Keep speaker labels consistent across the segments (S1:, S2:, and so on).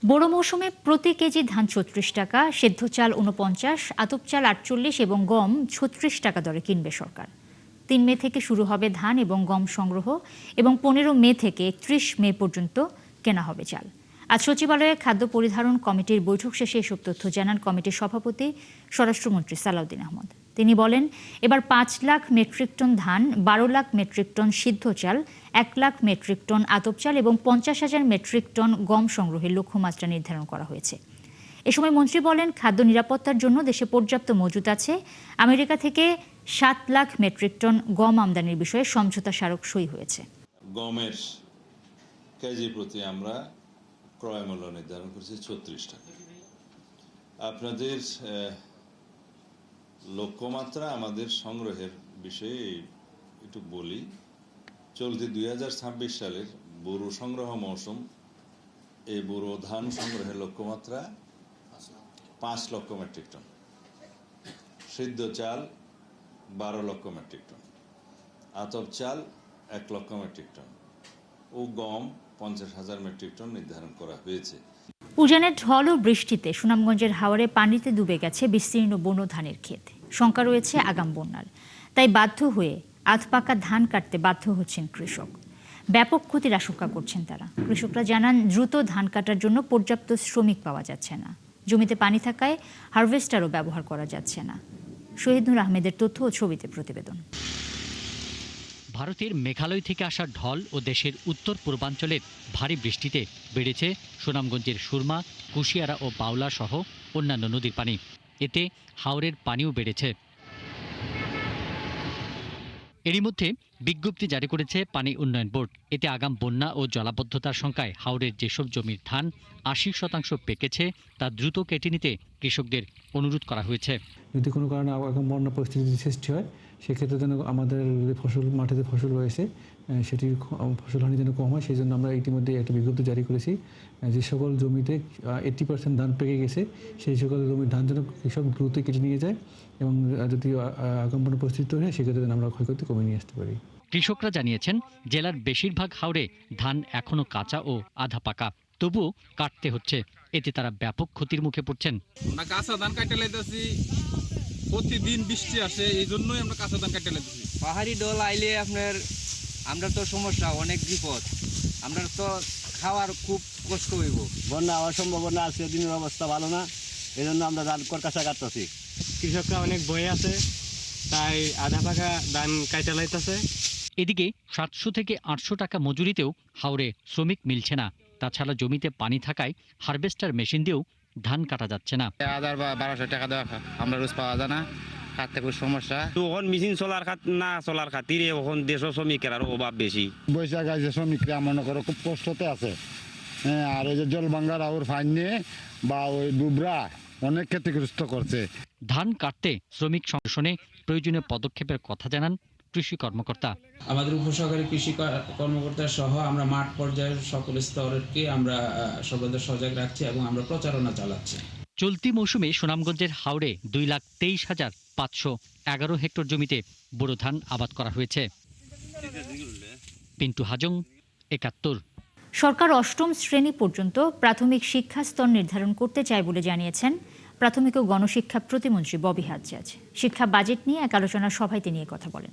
S1: বোরো মৌসুমে প্রতি কেজি ধান ৩৬ টাকা, সেদ্ধ চাল ৪৯, আতপ চাল ৪৮ এবং গম ৩৬ টাকা দরে কিনবে সরকার। ৩ মে থেকে শুরু হবে ধান এবং গম সংগ্রহ এবং ১৫ মে থেকে ৩১ মে পর্যন্ত কেনা হবে চাল। আজ সচিবালয়ে খাদ্য পরিধারণ কমিটির বৈঠক শেষে এসব তথ্য জানান কমিটির সভাপতি স্বরাষ্ট্রমন্ত্রী সালাউদ্দিন আহমদ। তিনি বলেন, এবার ৫ লাখ মেট্রিক টন ধান, ১২ লাখ মেট্রিক টন সিদ্ধ চাল, ১ লাখ মেট্রিক টন আতপ চাল এবং ৫০,০০০ মেট্রিক টন গম সংগ্রহের লক্ষ্যমাত্রা নির্ধারণ করা হয়েছে। এ সময় মন্ত্রী বলেন, খাদ্য নিরাপত্তার জন্য দেশে পর্যাপ্ত মজুত আছে। আমেরিকা থেকে ৭ লাখ মেট্রিক টন গম আমদানির বিষয়ে সমঝোতা স্মারক সই হয়েছে।
S2: গমের কেজি প্রতি আমরা ক্রয় মূল্য নির্ধারণ করেছি ৩৬ টাকা। আপনাদের লক্ষ্যমাত্রা আমাদের সংগ্রহের বিষয়ে একটু বলি। চলতি ২০২৬ সালের বোরো সংগ্রহ মৌসুম, এই বোরো ধান সংগ্রহের লক্ষ্যমাত্রা ৫ লক্ষ মেট্রিক টন, সিদ্ধ চাল ১২ লক্ষ মেট্রিক টন, আতপ চাল ১ লক্ষ মেট্রিক টন ও গম ৫০,০০০ মেট্রিক টন নির্ধারণ করা হয়েছে।
S1: উজানের ঢল ও বৃষ্টিতে সুনামগঞ্জের হাওরে পানিতে ডুবে গেছে বিস্তীর্ণ বনো ধানের ক্ষেত। শঙ্কা রয়েছে আগাম বন্যার, তাই বাধ্য হয়ে আধপাকা ধান কাটতে বাধ্য হচ্ছেন কৃষক। ব্যাপক ক্ষতির আশঙ্কা করছেন তারা। কৃষকরা জানান, দ্রুত ধান কাটার জন্য পর্যাপ্ত শ্রমিক পাওয়া যাচ্ছে না। জমিতে পানি থাকায় হারভেস্টারও ব্যবহার করা যাচ্ছে না। শহীদ নূর আহমেদের তথ্য ও ছবিতে প্রতিবেদন।
S3: ভারতের মেঘালয় থেকে আসা ঢল ও দেশের উত্তর পূর্বাঞ্চলের ভারী বৃষ্টিতে বেড়েছে সুনামগঞ্জের সুরমা, কুশিয়ারা ও বাউলা সহ অন্যান্য নদীর পানি। এতে হাওরের পানিও বেড়েছে। এরই মধ্যে বিজ্ঞপ্তি জারি করেছে পানি উন্নয়ন বোর্ড। এতে আগাম বন্যা ও জলাবদ্ধতার শঙ্কায় হাওরের যেসব জমির ধান ৮০% পেকেছে তা দ্রুত কেটে নিতে কৃষকদের অনুরোধ করা হয়েছে।
S4: যদি কোনো কারণে আগাম বন্যা পরিস্থিতির সৃষ্টি হয়, সেক্ষেত্রে যেন আমাদের যে ফসল মাটিতে ফসল রয়েছে সেটির ফসল হানি যেন কম হয়, সেই জন্য আমরা ইতিমধ্যে একটা বিজ্ঞপ্তি জারি করেছি। যে সকল জমিতে 80% ধান পেকে গেছে, সেই সকল জমির ধান যেন কৃষক দ্রুত কেটে নিয়ে যায় এবং যদি আগাম বন্যা পরিস্থিতি তৈরি হয়, সেক্ষেত্রে যেন আমরা ক্ষয়ক্ষতি কমিয়ে নিয়ে আসতে পারি।
S3: কৃষকরা জানিয়েছেন, জেলার বেশিরভাগ হাওরে ধান এখনো কাঁচা ও আধা পাকা, তবুও কাটতে হচ্ছে। এতে তারা ব্যাপক ক্ষতির মুখে পড়ছেন।
S5: আমরা কাঁচা ধান কাটতে লাইতেছি, প্রতিদিন বৃষ্টি আসে, এই জন্যই আমরা কাঁচা ধান কাটতে লাইতেছি।
S6: পাহাড়ি ডল আইলে আমরা তো সমস্যা, অনেক বিপদ, আমরা তো খাওয়ার খুব কষ্ট হইব।
S7: বন্যা হওয়ার সম্ভাবনা আছে, দিনের অবস্থা ভালো না, এই জন্য আমরা ধান কাঁচা কাটতেছি।
S8: কৃষকরা অনেক ভয়ে আছে, তাই আধা পাকা ধান কাইটা লাইতেছে।
S3: এদিকে ৭০০ থেকে ৮০০ টাকা মজুরিতেও হাওরে শ্রমিক মিলছে না। তাছাড়া জমিতে পানি থাকায় হারভেস্টার মেশিন দিয়েও ধান কাটা যাচ্ছে না।
S6: ১,০০০ বা ১,২০০ টাকা দেওয়া আমরা রোজ পাওয়া যায় না, কাটতে খুব সমস্যা।
S7: তখন মেশিন না চলার খাতিরে এখন দেশও শ্রমিকের আরো অভাব বেশি।
S9: বৈশাখ আছে, শ্রমিকরা মনে করো খুব কষ্টতে আছে। হ্যাঁ, আর ওই যে জলভাঙ্গার আউর ফাইন নিয়ে বা ওই ডুবরা অনেক ক্ষতিগ্রস্ত করছে।
S3: ধান কাটতে শ্রমিক সংগঠনে প্রয়োজনীয় পদক্ষেপের কথা জানান কৃষি কর্মকর্তা।
S10: আমাদের উপসহকারী কৃষি কর্মকর্তা সহ আমরা মাঠ পর্যায়ের সকল স্তরকে আমরা সর্বদা সজাগ রাখছি এবং আমরা প্রচারণা চালাচ্ছি।
S3: চলতি মৌসুমে সুনামগঞ্জের হাওরে ২,২৩,৫১১ হেক্টর জমিতে বোরো ধান আবাদ করা হয়েছে। পিন্টু হাজং, ৭১।
S1: সরকার ৮ম শ্রেণী পর্যন্ত প্রাথমিক শিক্ষা স্তর নির্ধারণ করতে চায় বলে জানিয়েছেন প্রাথমিক ও গণশিক্ষা প্রতিমন্ত্রী ববি হাজ্জাজ। শিক্ষা বাজেট নিয়ে এক আলোচনা সভায় তিনি কথা বলেন।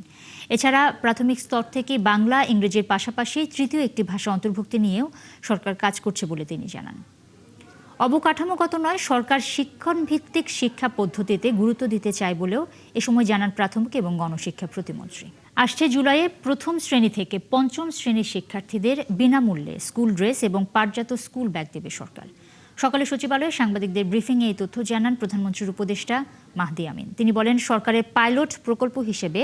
S1: এছাড়া প্রাথমিক স্তর থেকে বাংলা, ইংরেজির পাশাপাশি তৃতীয় একটি ভাষা অন্তর্ভুক্তি নিয়েও সরকার কাজ করছে বলে তিনি জানান। অবকাঠামোগত নয়, সরকার শিক্ষণভিত্তিক শিক্ষা পদ্ধতিতে গুরুত্ব দিতে চায় বলেও এ সময় জানান প্রাথমিক এবং গণশিক্ষা প্রতিমন্ত্রী। আসছে জুলাইয়ে প্রথম শ্রেণী থেকে পঞ্চম শ্রেণীর শিক্ষার্থীদের বিনামূল্যে স্কুল ড্রেস এবং পাটজাত স্কুল ব্যাগ দেবে সরকার। সকালে সচিবালয়ে সাংবাদিকদের ব্রিফিংয়ে এই তথ্য জানান প্রধানমন্ত্রীর উপদেষ্টা মাহদি আমিন। তিনি বলেন, সরকারের পাইলট প্রকল্প হিসেবে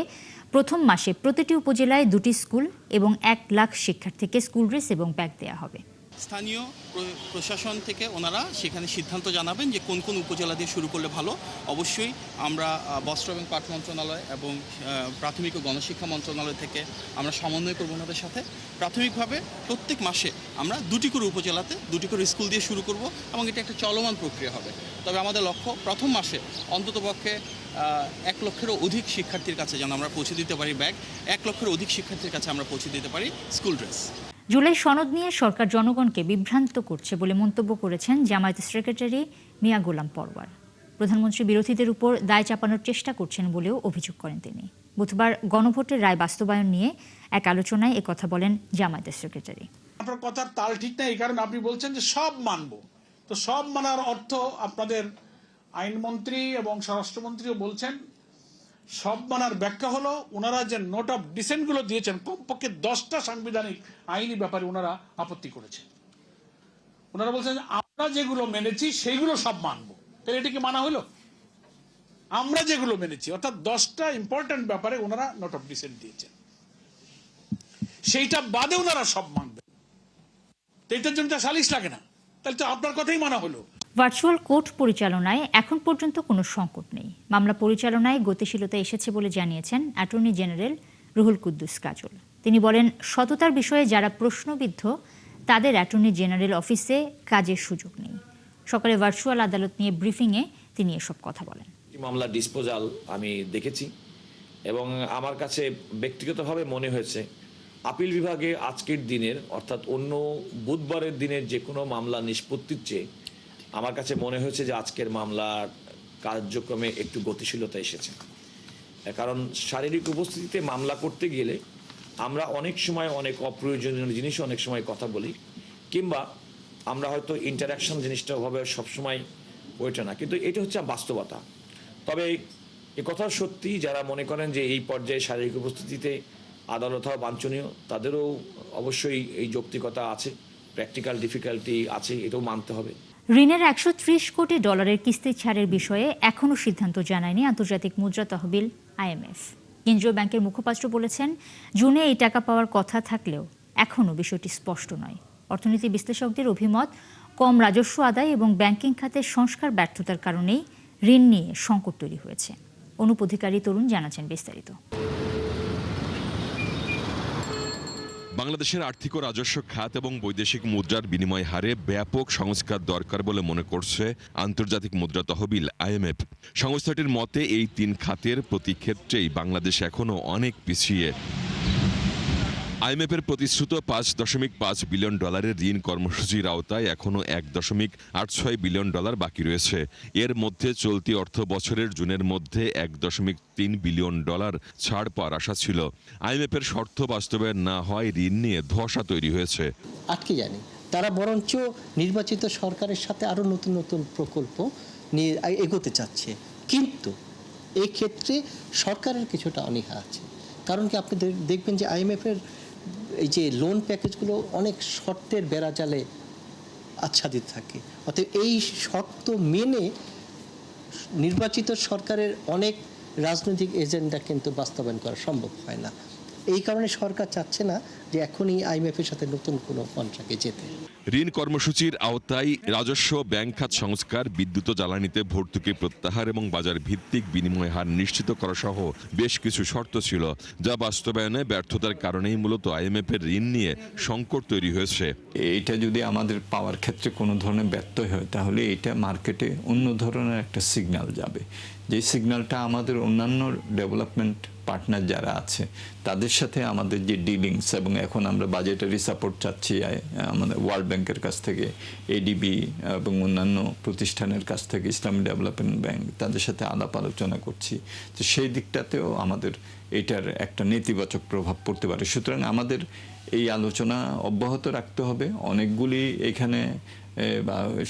S1: প্রথম মাসে প্রতিটি উপজেলায় 2টি স্কুল এবং 1 লাখ শিক্ষার্থীকে স্কুল ড্রেস এবং ব্যাগ দেওয়া হবে।
S11: স্থানীয় প্রশাসন থেকে ওনারা সেখানে সিদ্ধান্ত জানাবেন যে কোন কোন উপজেলা দিয়ে শুরু করলে ভালো। অবশ্যই আমরা বস্ত্র এবং পাট মন্ত্রণালয় এবং প্রাথমিক ও গণশিক্ষা মন্ত্রণালয় থেকে আমরা সমন্বয় করব ওনাদের সাথে। প্রাথমিকভাবে প্রত্যেক মাসে আমরা 2টি করে উপজেলাতে 2টি করে স্কুল দিয়ে শুরু করব এবং এটা একটা চলমান প্রক্রিয়া হবে। তবে আমাদের লক্ষ্য প্রথম মাসে অন্ততপক্ষে 1 লক্ষেরও অধিক শিক্ষার্থীর কাছে যেন আমরা পৌঁছে দিতে পারি ব্যাগ, 1 লক্ষের অধিক শিক্ষার্থীর কাছে আমরা পৌঁছে দিতে পারি স্কুল ড্রেস।
S1: জুলাই সনদ নিয়ে সরকার জনগণকে বিভ্রান্ত করছে বলে মন্তব্য করেছেন জামায়াতের সেক্রেটারি মিয়া গোলাম পরওয়ার। প্রধানমন্ত্রী বিরোধীদের উপর দায় চাপানোর চেষ্টা করছেন বলেও অভিযোগ করেন তিনি। বুধবার গণভোটের রায় বাস্তবায়ন নিয়ে এক আলোচনায় একথা বলেন জামায়াতের সেক্রেটারি।
S12: আপনার কথার তাল ঠিক না, এই কারণে আপনি বলছেন যে সব মানবো, তো সব মানার অর্থ আপনাদের আইনমন্ত্রী এবং স্বরাষ্ট্রমন্ত্রীও বলছেন সব মানার ব্যাখ্যা হলো ওনারা যে নোট অফ ডিসেন্টগুলো দিয়েছেন, কমপক্ষে 10টা সাংবিধানিক আইনি ব্যাপারে ওনারা আপত্তি করেছেন। ওনারা বলছেন আমরা যেগুলো মেনেছি সেইগুলো সব মানবো, তাহলে এটা কি মানা হলো? আমরা যেগুলো মেনেছি অর্থাৎ 10টা ইম্পর্টেন্ট ব্যাপারে ওনারা নোট অফ ডিসেন্ট দিয়েছেন, সেইটা বাদে ওনারা সব মানবেন, তো এটার জন্য তো সালিশ লাগে না, তাহলে তো আপনার কথাই মানা হলো।
S1: ভার্চুয়াল কোর্ট পরিচালনায় এখন পর্যন্ত কোনো সংকট নেই। মামলা পরিচালনায় গতিশীলতা এসেছে বলে জানিয়েছেন অ্যাটর্নি জেনারেল রুহুল কুদ্দুস কাজল। তিনি বলেন, সততার বিষয়ে যারা প্রশ্নবিদ্ধ তাদের অ্যাটর্নি জেনারেল অফিসে কাজের সুযোগ নেই। সকালে ভার্চুয়াল আদালত নিয়ে ব্রিফিংয়ে তিনি এসব কথা বলেন।
S13: মামলা ডিসপোজাল আমি দেখেছি এবং আমার কাছে ব্যক্তিগতভাবে মনে হয়েছে আপিল বিভাগে আজকের দিনের অর্থাৎ অন্য বুধবারের দিনের যে কোনো মামলা নিষ্পত্তির চেয়ে আমার কাছে মনে হয়েছে যে আজকের মামলার কার্যক্রমে একটু গতিশীলতা এসেছে। কারণ শারীরিক উপস্থিতিতে মামলা করতে গেলে আমরা অনেক সময় অনেক অপ্রয়োজনীয় জিনিস অনেক সময় কথা বলি, কিংবা আমরা হয়তো ইন্টারাকশন জিনিসটা ওভাবে সবসময় ওইটা না, কিন্তু এটা হচ্ছে বাস্তবতা। তবে এ কথা সত্যি, যারা মনে করেন যে এই পর্যায়ে শারীরিক উপস্থিতিতে আদালত হওয়া বাঞ্ছনীয় তাদেরও অবশ্যই এই যৌক্তিকতা আছে, প্র্যাকটিক্যাল ডিফিকাল্টি আছে, এটাও মানতে হবে।
S1: ঋণের 130 কোটি ডলারের কিস্তি ছাড়ের বিষয়ে এখনও সিদ্ধান্ত জানায়নি আন্তর্জাতিক মুদ্রা তহবিল IMF। কেন্দ্রীয় ব্যাংকের মুখপাত্র বলেছেন, জুনে এই টাকা পাওয়ার কথা থাকলেও এখনও বিষয়টি স্পষ্ট নয়। অর্থনীতি বিশ্লেষকদের অভিমত, কম রাজস্ব আদায় এবং ব্যাংকিং খাতের সংস্কার ব্যর্থতার কারণেই ঋণ নিয়ে সংকট তৈরি হয়েছে। অনুপ অধিকারী তরুণ জানাচ্ছেন বিস্তারিত।
S14: বাংলাদেশের আর্থিক ও রাজস্ব খাত এবং বৈদেশিক মুদ্রার বিনিময় হারে ব্যাপক সংস্কার দরকার বলে মনে করছে আন্তর্জাতিক মুদ্রা তহবিল IMF। সংস্থাটির মতে এই 3 খাতের প্রতি ক্ষেত্রেই বাংলাদেশ এখনও অনেক পিছিয়ে। IMF-এর প্রতিশ্রুত $5.5 বিলিয়ন ঋণ কর্মসূচির আওতায় এখনও $1.86 বিলিয়ন বাকি রয়েছে। এর মধ্যে চলতি অর্থ বছরের জুনের মধ্যে $1.3 বিলিয়ন ছাড় পাওয়ার আশা ছিল। IMF-এর শর্ত বাস্তবায়ন না হয় ঋণ নিয়ে ধোঁয়াশা তৈরি হয়েছে।
S15: আটকে যায়নি, তারা বরঞ্চ নির্বাচিত সরকারের সাথে আরও নতুন নতুন প্রকল্প নিয়ে এগোতে চাচ্ছে। কিন্তু এই ক্ষেত্রে সরকারের কিছুটা অনীহা আছে। কারণ কি, আপনি দেখবেন যে IMF-এর এই যে লোন প্যাকেজগুলো অনেক শর্তের বেড়াজালে আচ্ছাদিত থাকে। অতএব এই শর্ত মেনে নির্বাচিত সরকারের অনেক রাজনৈতিক এজেন্ডা কিন্তু বাস্তবায়ন করা সম্ভব হয় না। এই কারণে সরকার চাচ্ছে না যে এখনই IMF-এর সাথে নতুন কোনো কন্ট্রাক্টে যেতে।
S14: ঋণ কর্মসূচির আওতায় রাজস্ব, ব্যাংক খাত সংস্কার, বিদ্যুৎ ও জ্বালানিতে ভর্তুকি প্রত্যাহার এবং বাজার ভিত্তিক বিনিময় হার নিশ্চিত করা সহ বেশ কিছু শর্ত ছিল, যা বাস্তবায়নে ব্যর্থতার কারণেই মূলত IMF-এর ঋণ নিয়ে সংকট তৈরি হয়েছে।
S16: এটা যদি আমাদের পাওয়ার ক্ষেত্রে কোনো ধরনের ব্যর্থ হয়, তাহলে এটা মার্কেটে অন্য ধরনের একটা সিগন্যাল যাবে, যে সিগন্যালটা আমাদের অন্যান্য ডেভেলপমেন্ট পার্টনার যারা আছে তাদের সাথে আমাদের যে ডিলিংস, এবং এখন আমরা বাজেটারি সাপোর্ট চাচ্ছি আমাদের ওয়ার্ল্ড ব্যাংকের কাছ থেকে, ADB এবং অন্যান্য প্রতিষ্ঠানের কাছ থেকে, ইসলামিক ডেভেলপমেন্ট ব্যাংক, তাদের সাথে আলাপ আলোচনা করছি। তো সেই দিকটাতেও আমাদের এটার একটা নেতিবাচক প্রভাব পড়তে পারে। সুতরাং আমাদের এই আলোচনা অব্যাহত রাখতে হবে। অনেকগুলি এখানে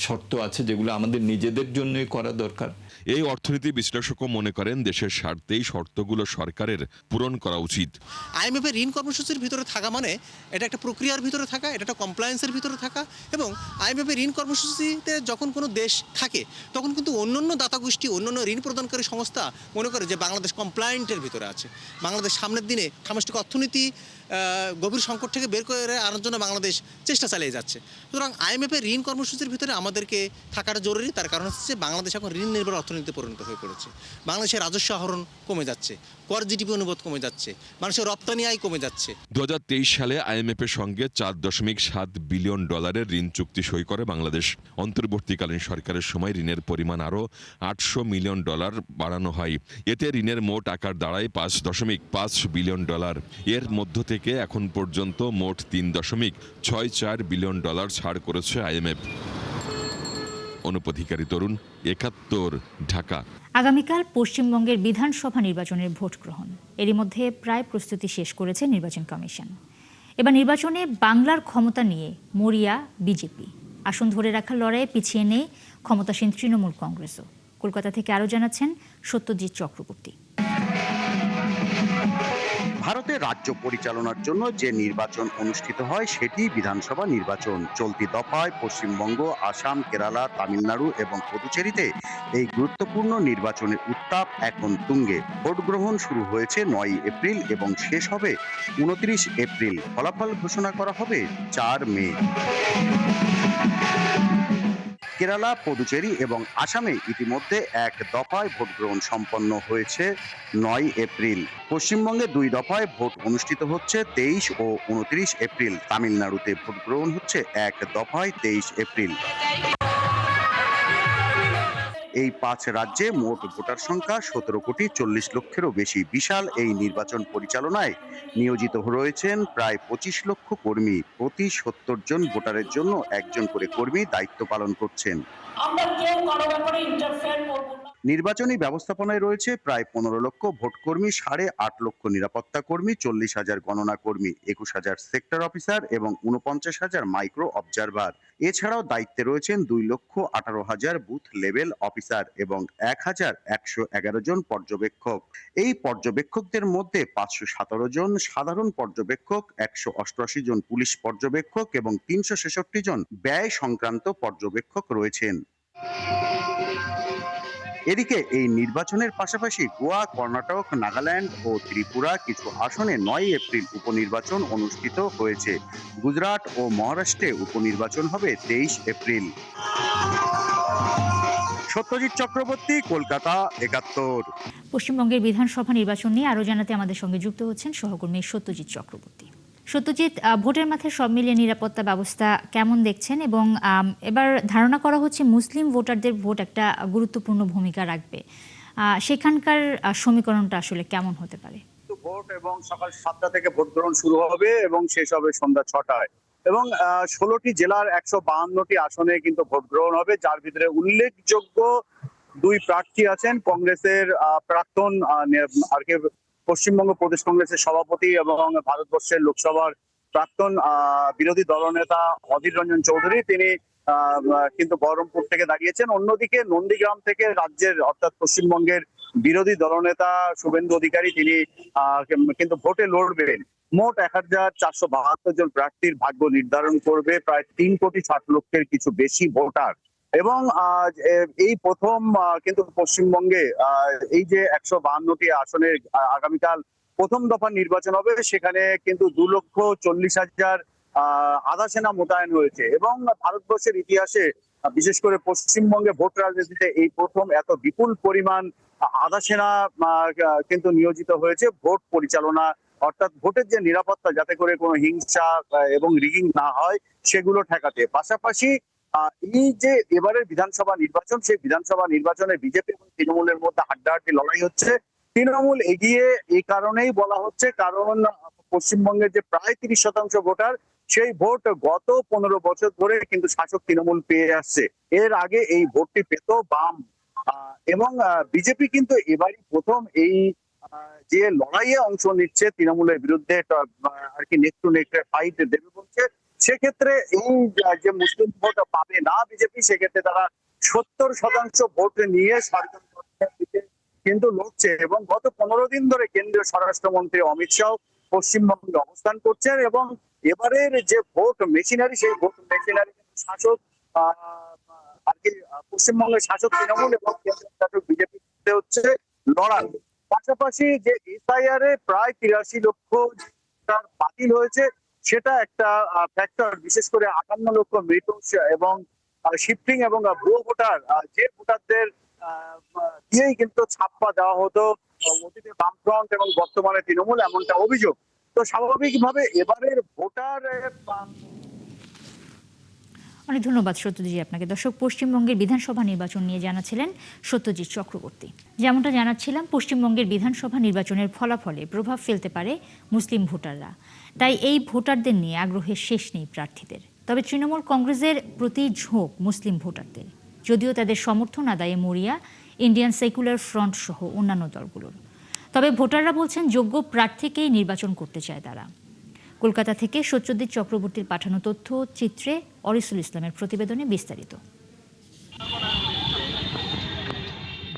S16: শর্ত আছে যেগুলো আমাদের নিজেদের জন্যই করা দরকার।
S14: এই অর্থনীতি বিশ্লেষকও মনে করেন দেশের স্বার্থেই শর্তগুলো সরকারের পূরণ করা উচিত।
S17: IMF-এর ঋণ কর্মসূচির ভিতরে থাকা মানে এটা একটা প্রক্রিয়ার ভিতরে থাকা, এটা একটা কমপ্লায়েন্সের ভিতরে থাকা, এবং IMF-এর ঋণ কর্মসূচিতে যখন কোনো দেশ থাকে তখন কিন্তু অন্যান্য দাতাগোষ্ঠী, অন্যান্য ঋণ প্রদানকারী সংস্থা মনে করে যে বাংলাদেশ কমপ্লায়েন্টের ভিতরে আছে। বাংলাদেশ সামনের দিনে সামষ্টিক অর্থনীতি গভীর সংকট থেকে বের করে আনার জন্য বাংলাদেশ চেষ্টা চালিয়ে যাচ্ছে। সুতরাং IMF-এর ঋণ কর্মসূচির ভিতরে আমাদেরকে থাকাটা জরুরি। তার কারণ হচ্ছে বাংলাদেশ এখন ঋণ নির্ভর অর্থনীতিতে পরিণত হয়ে পড়েছে। বাংলাদেশের রাজস্ব আহরণ কমে যাচ্ছে, কর জিডিপি অনুপাত কমে যাচ্ছে, মানুষের রপ্তানি আয় কমে যাচ্ছে।
S14: 2023 সালে IMF এর সঙ্গে $4.7 বিলিয়ন ঋণ চুক্তি সই করে বাংলাদেশ। অন্তর্বর্তীকালীন সরকারের সময় ঋণের পরিমাণ আরও $800 মিলিয়ন বাড়ানো হয়। এতে ঋণের মোট আকার দাঁড়ায় $5.5 বিলিয়ন। এর মধ্য থেকে এখন পর্যন্ত মোট $3.64 বিলিয়ন ছাড় করেছে IMF। অনুপধিকারী তরুণ, 71, ঢাকা।
S1: আগামীকাল পশ্চিমবঙ্গের বিধানসভা নির্বাচনের ভোট গ্রহণ। এরই মধ্যে প্রায় প্রস্তুতি শেষ করেছে নির্বাচন কমিশন। এবার নির্বাচনে বাংলার ক্ষমতা নিয়ে মরিয়া বিজেপি। আসন ধরে রাখার লড়াইয়ে পিছিয়ে নেই ক্ষমতাসীন তৃণমূল কংগ্রেসও। কলকাতা থেকে আরও জানাচ্ছেন সত্যজিৎ চক্রবর্তী।
S18: ভারতে রাজ্য পরিচালনার জন্য যে নির্বাচন অনুষ্ঠিত হয় সেটি বিধানসভা নির্বাচন। চলতি দফায় পশ্চিমবঙ্গ, আসাম, কেরালা, তামিলনাড়ু এবং পুদুচেরিতে এই গুরুত্বপূর্ণ নির্বাচনের উত্তাপ এখন তুঙ্গে। ভোট গ্রহণ শুরু হয়েছে 9 এপ্রিল এবং শেষ হবে 29 এপ্রিল। ফলাফল ঘোষণা করা হবে 4 মে। কেরালা, পুদুচেরি এবং আসামে ইতিমধ্যে এক দফায় ভোট গ্রহণ সম্পন্ন হয়েছে 9 এপ্রিল। পশ্চিমবঙ্গে 2 দফায় ভোট অনুষ্ঠিত হচ্ছে 23 ও 29 এপ্রিল। তামিলনাড়ুতে ভোট গ্রহণ হচ্ছে এক দফায় 23 এপ্রিল। এই 5 রাজ্যে মোট ভোটার সংখ্যা 17,40,00,000-এরও বেশি। বিশাল এই নির্বাচন পরিচালনায় নিয়োজিত রয়েছেন প্রায় 25 লক্ষ কর্মী। প্রতি 70 জন ভোটারের জন্য একজন করে কর্মী দায়িত্ব পালন করছেন। নির্বাচনী ব্যবস্থাপনায় রয়েছে প্রায় 15 লক্ষ ভোটকর্মী, 8.5 লক্ষ নিরাপত্তা কর্মী, 40,000 গণনা কর্মী, 21,000 সেক্টর অফিসার এবং 49,000 মাইক্রো অবজারভার। এছাড়াও দায়িত্বে রয়েছেন 2,18,000 বুথ লেভেল অফিসার এবং 1,111 জন পর্যবেক্ষক। এই পর্যবেক্ষকদের মধ্যে 517 জন সাধারণ পর্যবেক্ষক, 188 জন পুলিশ পর্যবেক্ষক এবং 366 জন ব্যয় সংক্রান্ত পর্যবেক্ষক রয়েছেন। এদিকে এই নির্বাচনের পাশাপাশি গোয়া, কর্ণাটক, নাগাল্যান্ড ও ত্রিপুরা কিছু আসনে 9 এপ্রিল উপনির্বাচন অনুষ্ঠিত হয়েছে। গুজরাট ও মহারাষ্ট্রে উপনির্বাচন হবে 23 এপ্রিল। সত্যজিৎ চক্রবর্তী, কলকাতা, 71।
S1: পশ্চিমবঙ্গের বিধানসভা নির্বাচন নিয়ে আরও জানাতে আমাদের সঙ্গে যুক্ত হচ্ছেন সহকর্মী সত্যজিৎ চক্রবর্তী। সত্যজিৎ, ভোটের মাঠে সব মিলিয়ে নিরাপত্তা ব্যবস্থা কেমন দেখছেন? এবং এবার ধারণা করা হচ্ছে মুসলিম ভোটারদের ভোট একটা গুরুত্বপূর্ণ ভূমিকা রাখবে। সেখানকার সমীকরণটা আসলে কেমন হতে পারে?
S19: ভোট এবং সকাল 7টা থেকে ভোট গ্রহণ শুরু হবে এবং শেষ হবে সন্ধ্যা 6টায় এবং 16টি জেলার 152টি আসনে কিন্তু ভোট গ্রহণ হবে, যার ভিতরে উল্লেখযোগ্য 2 প্রার্থী আছেন। কংগ্রেসের প্রাক্তন পশ্চিমবঙ্গ প্রদেশ কংগ্রেসের সভাপতি এবং ভারতবর্ষের লোকসভার প্রাক্তন বিরোধী দলনেতা অধীর রঞ্জন চৌধুরী, তিনি কিন্তু বহরমপুর থেকে দাঁড়িয়েছেন। অন্যদিকে নন্দীগ্রাম থেকে রাজ্যের অর্থাৎ পশ্চিমবঙ্গের বিরোধী দলনেতা শুভেন্দু অধিকারী, তিনি কিন্তু ভোটে লড়বেন। মোট 1,472 জন প্রার্থীর ভাগ্য নির্ধারণ করবে প্রায় 3,60,00,000-এর কিছু বেশি ভোটার। এবং এই প্রথম কিন্তু পশ্চিমবঙ্গে এই যে 152টি আসনের আগামীকাল প্রথম দফা নির্বাচন হবে, সেখানে কিন্তু 2,40,000 আধা সেনা মোতায়েন হয়েছে। এবং ভারতবর্ষের ইতিহাসে বিশেষ করে পশ্চিমবঙ্গে ভোট রাজনীতিতে এই প্রথম এত বিপুল পরিমাণ আধা সেনা কিন্তু নিয়োজিত হয়েছে ভোট পরিচালনা, অর্থাৎ ভোটের যে নিরাপত্তা, যাতে করে কোনো হিংসা এবং রিগিং না হয় সেগুলো ঠেকাতে। পাশাপাশি এই যে এবারের বিধানসভা নির্বাচন, সেই বিধানসভা নির্বাচনে বিজেপি এবং তৃণমূলের মধ্যে হাড্ডাহাড্ডি লড়াই হচ্ছে। তৃণমূল এগিয়ে এই কারণেই বলা হচ্ছে, কারণ পশ্চিমবঙ্গের যে প্রায় 30% ভোটার, সেই ভোট গত 15 বছর ধরে কিন্তু শাসক তৃণমূল পেয়ে আসছে। এর আগে এই ভোটটি পেত বাম এবং বিজেপি কিন্তু এবারই প্রথম এই যে লড়াইয়ে অংশ নিচ্ছে তৃণমূলের বিরুদ্ধে আর কি নেক টু নেক ফাইট দেবে বলছে। সেক্ষেত্রে এই যে মুসলিম ভোট পাবে না বিজেপি, সেক্ষেত্রে তারা 70% ভোট নিয়ে সরকার কিন্তু লড়ছে। এবং গত 15 দিন ধরে কেন্দ্রীয় স্বরাষ্ট্রমন্ত্রী অমিত শাহ পশ্চিমবঙ্গে অবস্থান করছেন এবং এবারের যে ভোট মেশিনারি, সেই ভোট মেশিনারি শাসক আর কি পশ্চিমবঙ্গের শাসক তৃণমূল এবং কেন্দ্রীয় শাসক বিজেপি হচ্ছে লড়াই। পাশাপাশি যে এসআইআর এ প্রায় 83 লক্ষ বাতিল হয়েছে, সেটা একটা ফ্যাক্টর। বিশেষ করে 58 লক্ষ মৃত এবং শিফটিং এবং ভুয়ো ভোটার যে ভোটারদের দিয়েই কিন্তু ছাপ্পা দেওয়া হতো অতীতে বামফ্রন্ট এবং বর্তমানে তৃণমূল, এমনটা অভিযোগ। তো স্বাভাবিকভাবে এবারের ভোটার
S1: অনেক ধন্যবাদ সত্যজিৎ আপনাকে। দর্শক, পশ্চিমবঙ্গের বিধানসভা নির্বাচন নিয়ে জানাচ্ছিলেন সত্যজিৎ চক্রবর্তী। যেমনটা জানাচ্ছিলাম, পশ্চিমবঙ্গের বিধানসভা নির্বাচনের ফলাফলে প্রভাব ফেলতে পারে মুসলিম ভোটাররা, তাই এই ভোটারদের নিয়ে আগ্রহের শেষ নেই প্রার্থীদের। তবে তৃণমূল কংগ্রেসের প্রতি ঝোঁক মুসলিম ভোটারদের, যদিও তাদের সমর্থন আদায়ে মরিয়া ইন্ডিয়ান সেকুলার ফ্রন্ট সহ অন্যান্য দলগুলোর। তবে ভোটাররা বলছেন যোগ্য প্রার্থীকেই নির্বাচন করতে চায় তারা। কলকাতা থেকে সত্যজিৎ চক্রবর্তীর পাঠানো তথ্য চিত্রে অরিসুল ইসলামের প্রতিবেদনে বিস্তারিত।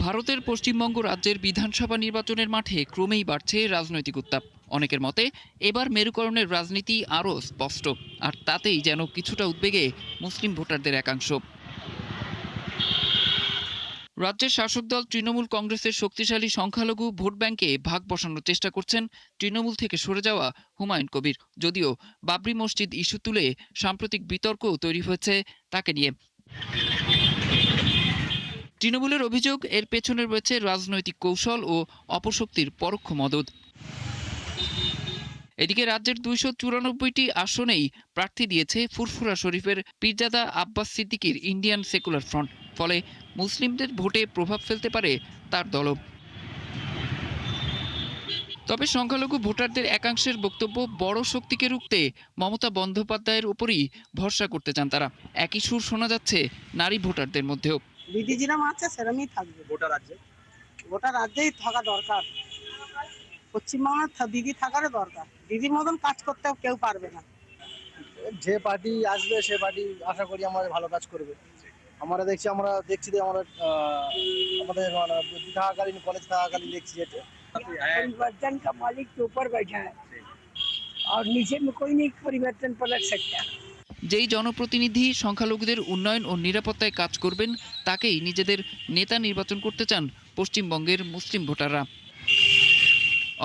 S20: ভারতের পশ্চিমবঙ্গ রাজ্যের বিধানসভা নির্বাচনের মাঠে ক্রমেই বাড়ছে রাজনৈতিক উত্তাপ। অনেকের মতে এবার মেরুকরণের রাজনীতি আরও স্পষ্ট, আর তাতেই যেন কিছুটা উদ্বেগে মুসলিম ভোটারদের একাংশ। রাজ্যের শাসক দল তৃণমূল কংগ্রেসের শক্তিশালী সংখ্যালঘু ভোট ব্যাংকে ভাগ বসানোর চেষ্টা করছেন তৃণমূল থেকে সরে যাওয়া হুমায়ুন কবির। যদিও বাবরি মসজিদ ইস্যু তুলে সাম্প্রতিক বিতর্ক তৈরি হয়েছে তাকে নিয়ে। তৃণমূলের অভিযোগ, এর পেছনে রয়েছে রাজনৈতিক কৌশল ও অপশক্তির পরোক্ষ মদদ। এদিকে রাজ্যের 294টি আসনেই প্রার্থী দিয়েছে ফুরফুরা শরীফের Pirzada Abbas সিদ্দিকীর Indian secular front. ফলে মুসলিমদের ভোটে প্রভাব ফেলতে পারে তার দলও। তবে সংখ্যালঘু ভোটারদের একাংশের বক্তব্য, বড় শক্তিকে রুখতে মমতা বন্দ্যোপাধ্যায়ের উপরই ভরসা করতে চান তারা। একই সুর শোনা যাচ্ছে নারী ভোটারদের মধ্যেও।
S21: দিদি যেরকম আছে সেরকমই থাকবে। গোটা রাজ্যেই থাকা দরকার। পশ্চিমবঙ্গের দিদি থাকারও দরকার। দিদির মতন কাজ করতে কেউ পারবে না।
S22: যে পার্টি আসবে সে পার্টি আশা করি আমাদের ভালো কাজ করবে। আমরা দেখছি যে আমাদের থাকাকালীন কলেজ থাকাকালীন দেখছি যেটা
S21: परिवर्तन का मालिक के ऊपर बैठा है और नीचे में कोई नहीं परिवर्तन पलट सकता।
S20: যেই জনপ্রতিনিধি সংখ্যালঘুদের উন্নয়ন ও নিরাপত্তায় কাজ করবেন তাকেই নিজেদের নেতা নির্বাচন করতে চান পশ্চিমবঙ্গের মুসলিম ভোটাররা।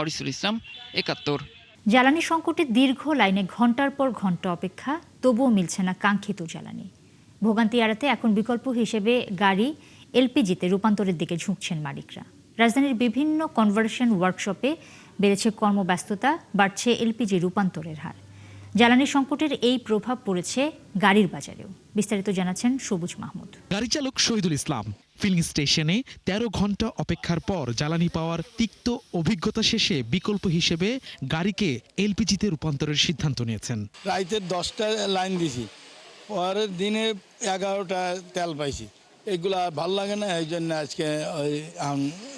S20: অরিসুল ইসলাম, ৭১।
S1: জ্বালানি সংকটে দীর্ঘ লাইনে ঘন্টার পর ঘন্টা অপেক্ষা, তবুও মিলছে না কাঙ্ক্ষিত জ্বালানি। ভোগান্তি এড়াতে এখন বিকল্প হিসেবে গাড়ি এলপিজিতে রূপান্তরের দিকে ঝুঁকছেন মালিকরা। রাজধানীর বিভিন্ন কনভার্সন ওয়ার্কশপে বেড়েছে কর্মব্যস্ততা, বাড়ছে এলপিজি রূপান্তরের হার। জ্বালানি সংকটের এই প্রভাব পড়েছে গাড়ির বাজারেও। বিস্তারিত জানাচ্ছেন সবুজ মাহমুদ।
S23: গাড়ি চালক শহীদুল ইসলাম ফিলিং স্টেশনে 13 ঘন্টা অপেক্ষার পর জ্বালানি পাওয়ার তিক্ত অভিজ্ঞতা শেষে বিকল্প হিসেবে গাড়িকে এলপিজিতে রূপান্তরের সিদ্ধান্ত নিয়েছেন।
S24: রাইতের 10টা লাইন দিছি, পরের দিনে 11টা তেল পাইছি। এগুলো আর ভালো লাগে না, এই জন্য আজকে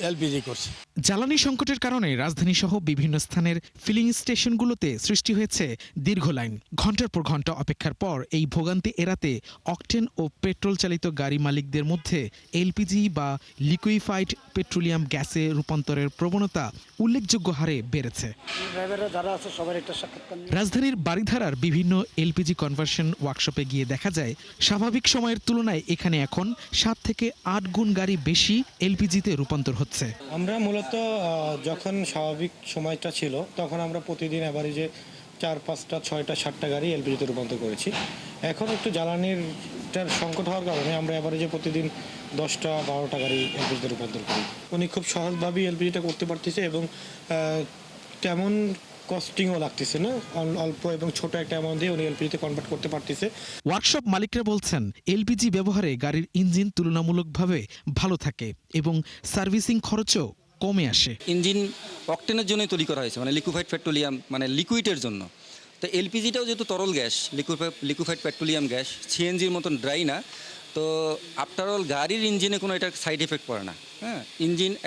S24: এলপিজি করছি।
S23: জ্বালানি সংকটের কারণে রাজধানী সহ বিভিন্ন স্থানের ফিলিং স্টেশনগুলোতে সৃষ্টি হয়েছে দীর্ঘ লাইন। ঘন্টার পর ঘন্টা অপেক্ষার পর এই ভোগান্তি এড়াতে অকটেন ও পেট্রোল চালিত গাড়ি মালিকদের মধ্যে এলপিজি বা লিকুইফাইড পেট্রোলিয়াম গ্যাসে রূপান্তরের প্রবণতা উল্লেখযোগ্য হারে বেড়েছে। রাজধানীর বারিধারার বিভিন্ন এলপিজি কনভার্সন ওয়ার্কশপে গিয়ে দেখা যায় স্বাভাবিক সময়ের তুলনায় এখানে এখন 7 থেকে 8 গুণ গাড়ি বেশি এলপিজিতে রূপান্তর হচ্ছে।
S25: আমরা মূলত যখন স্বাভাবিক সময়টা ছিল তখন আমরা প্রতিদিন এভারেজে 4, 5টা, 6টা, 7টা গাড়ি এলপিজিতে রূপান্তর করেছি। এখন একটু জ্বালানির সংকট হওয়ার কারণে আমরা এভারেজে প্রতিদিন 10টা, 12টা গাড়ি এলপিজিতে রূপান্তর করি। উনি খুব সহজভাবেই এলপিজিটা করতে পারতেছে এবং তেমন কস্টিংও লাগতেছে না। অল্প এবং ছোট একটা অ্যামাউন্ট দিয়ে উনি এলপিজিতে কনভার্ট করতে পারতেছে।
S23: ওয়ার্কশপ মালিকরা বলছেন এলপিজি ব্যবহারে গাড়ির ইঞ্জিন তুলনামূলকভাবে ভালো থাকে এবং সার্ভিসিং খরচও কমে আসে।
S26: ইঞ্জিন অকটেনের জন্যই তৈরি করা হয়েছে, মানে লিকুইফাইড পেট্রোলিয়াম, মানে লিকুইডের জন্য। তো এলপিজিটাও যেহেতু তরল গ্যাস, লিকুইফাইড পেট্রোলিয়াম গ্যাস, সিএনজির মতন ড্রাই না। তো আফটার অল গাড়ির ইঞ্জিনে কোনো এটার সাইড এফেক্ট পড়ে না। হ্যাঁ,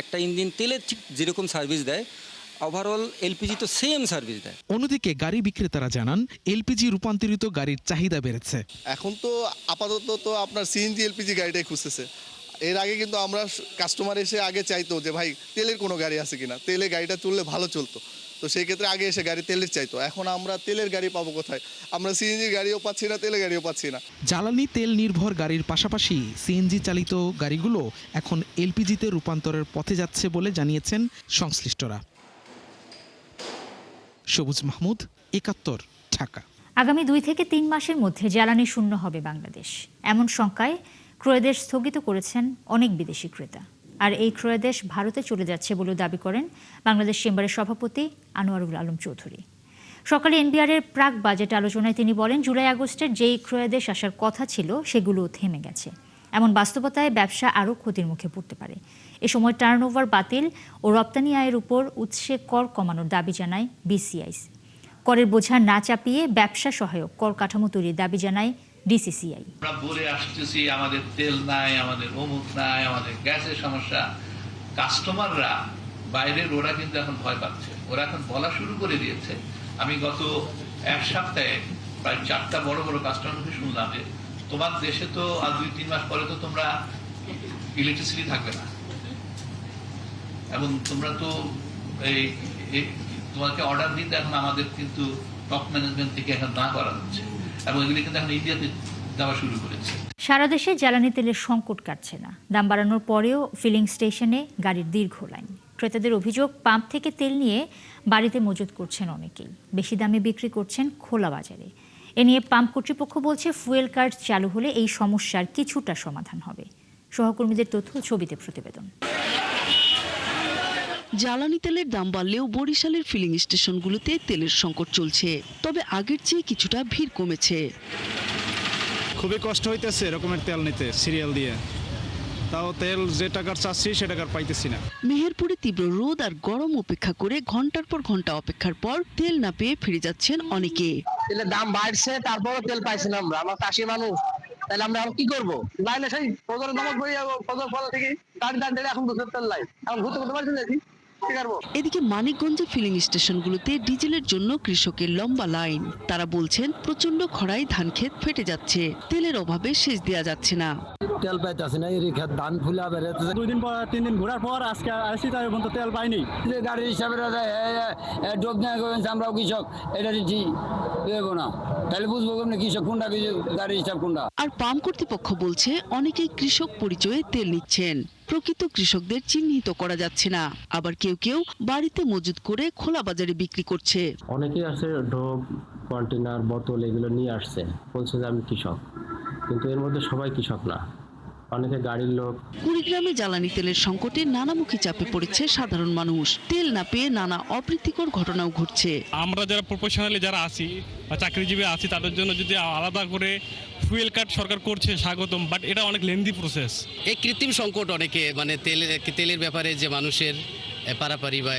S26: একটা ইঞ্জিন তেলের ঠিক যেরকম সার্ভিস দেয়, ওভারঅল এলপিজি তো সেম সার্ভিস দেয়।
S23: অন্যদিকে গাড়ি বিক্রেতারা জানান এলপিজি রূপান্তরিত গাড়ির চাহিদা বেড়েছে।
S27: এখন তো আপাতত তো আপনার সিএনজি এলপিজি গাড়িটাই খুঁজতেছে। এর আগে কিন্তু আমরা কাস্টমার এসে আগে চাইতো যে ভাই তেলের কোনো গাড়ি আছে কিনা, তেলে গাড়িটা চললে ভালো চলতো। তো সেই ক্ষেত্রে আগে এসে গাড়ি তেলের চাইতো। এখন আমরা তেলের গাড়ি পাবো কোথায়? আমরা সিএনজি গাড়িও পাচ্ছি না, তেলের গাড়িও পাচ্ছি না।
S23: জ্বালানি তেল নির্ভর গাড়ির পাশাপাশি সিএনজি চালিত গাড়িগুলো এখন এলপিজিতে রূপান্তরের পথে যাচ্ছে বলে জানিয়েছেন সংশ্লিষ্টরা। সবুজ মাহমুদ, ৭১, ঢাকা।
S1: আগামী 2 থেকে 3 মাসের মধ্যে জ্বালানি শূন্য হবে বাংলাদেশ, এমন শঙ্কায় ক্রয়াদেশ স্থগিত করেছেন অনেক বিদেশি ক্রেতা। আর এই ক্রয়াদেশ ভারতে চলে যাচ্ছে বলে দাবি করেন বাংলাদেশ চেম্বারের সভাপতি আনোয়ারুল আলম চৌধুরী। সকালে এনবিআরের প্রাক বাজেট আলোচনায় তিনি বলেন, জুলাই আগস্টের যেই ক্রয়াদেশ আসার কথা ছিল সেগুলো থেমে গেছে। এমন বাস্তবতায় ব্যবসা আরও ক্ষতির মুখে পড়তে পারে। এ সময় টার্নওভার বাতিল ও রপ্তানি আয়ের উপর উৎসে কর কমানোর দাবি জানায় বিসিআইসি। করের বোঝা না চাপিয়ে ব্যবসা সহায়ক কর কাঠামো তৈরির দাবি জানায় ডিসিসিআই।
S2: আমরা বলে আসতেছি আমাদের তেল নাই, আমাদের অমুক নাই, আমাদের গ্যাসের সমস্যা। কাস্টমাররা বাইরের ওরা কিন্তু এখন ভয় পাচ্ছে, ওরা এখন বলা শুরু করে দিয়েছে। আমি গত এক সপ্তাহে প্রায় 4টা বড় বড় কাস্টমারকে শুনলাম যে তোমার দেশে তো আর 2-3 মাস পরে তো তোমরা ইলেকট্রিসিটি থাকবে না, এবং তোমরা তো এই তোমাকে অর্ডার দিতে এখন আমাদের কিন্তু টপ ম্যানেজমেন্ট থেকে এখন না করা হচ্ছে, এবং এগুলি কিন্তু এখন ইন্ডিয়াতে দেওয়া শুরু করেছে।
S1: সারা দেশে জ্বালানি তেলের সংকট কাটছে না। দাম বাড়ানোর পরেও ফিলিং স্টেশনে গাড়ির দীর্ঘ লাইন। ক্রেতাদের অভিযোগ, পাম্প থেকে তেল নিয়ে বাড়িতে মজুত করছেন অনেকেই, বেশি দামে বিক্রি করছেন খোলা বাজারে। এ নিয়ে পাম্প কর্তৃপক্ষ বলছে, ফুয়েল কার্ড চালু হলে এই সমস্যার কিছুটা সমাধান হবে। সহকর্মীদের তথ্য ছবিতে প্রতিবেদন।
S4: জ্বালানি তেলের দাম বাড়লেও বরিশালের ফিলিং স্টেশনগুলোতে তেলের সংকট চলছে, তবে আগের চেয়ে কিছুটা ভিড় কমেছে।
S5: খুবই কষ্ট হইতেছে এরকমের তেল নিতে সিরিয়াল দিয়ে, তাও তেল যে টাকার চাচ্ছি সে টাকার পাইতেছি না।
S4: মেহেরপুরে তীব্র রোদ আর গরম উপেক্ষা করে ঘন্টার পর ঘন্টা অপেক্ষার পর তেল না পেয়ে ফিরে যাচ্ছেন অনেকে।
S22: তেলের দাম বাড়ছে, তারপরও তেল পাইছি না আমরা চাষি মানুষ, তাহলে আমরা কি করবো? লাইনে সেই ফজর নামাজ পড়ে যাবো, ফজর ফল থেকে দাঁড়িয়ে এখন তেল লাই, এখন ঘুরতে করতে পারছি না।
S4: এদিকে মানিকগঞ্জে ফিলিং স্টেশনগুলোতে ডিজেলের জন্য কৃষকের লম্বা লাইন। তারা বলছেন, প্রচন্ড খরায় ধান ক্ষেত ফেটে যাচ্ছে, তেলের অভাবে সেচ দেওয়া যাচ্ছে না।
S22: তেল পাইতেছে না, এই ক্ষেত ধান ফুলা বেড়েছে।
S5: 2 দিন পর 3 দিন ঘোরার পর আজকে আসি, তাই পর্যন্ত তেল পাইনি।
S22: যে গাড়ির হিসাবে ডোব না করেন, আমরাও কৃষক, এটা ঠিক দেবো না, তাহলে বুঝবো কেমন কৃষক কোনটা, গাড়ির হিসাব কোনটা।
S4: আর পাম্প কর্তৃপক্ষ বলছে, অনেকেই কৃষক পরিচয়ে তেল নিচ্ছেন, প্রকৃত কৃষকদের চিহ্নিত করা যাচ্ছে না। আবার কেউ কেউ বাড়িতে মজুত করে খোলা বাজারে বিক্রি করছে।
S22: অনেকেই আছে ডোব, কন্টেনার, বোতল এগুলো নিয়ে আসছে, বলছে যে আমি কৃষক, কিন্তু এর মধ্যে সবাই কৃষক না, অনেকে গাড়ির লোক।
S4: কুড়িগ্রামে জ্বালানি তেলের সংকটে নানামুখী চাপে পড়েছে সাধারণ মানুষ। তেল না পেয়ে নানা অপ্রীতিকর ঘটনাও ঘটছে।
S6: আমরা যারা প্রফেশনালি যারা আছি বা চাকরিজীবী আছি, তাদের জন্য যদি আলাদা করে ফুয়েল কার্ড সরকার করছে স্বাগতম, বাট এটা অনেক লেন্দি প্রসেস।
S7: এই কৃত্রিম সংকট অনেকে মানে তেলের ব্যাপারে যে মানুষের পারাপারি বা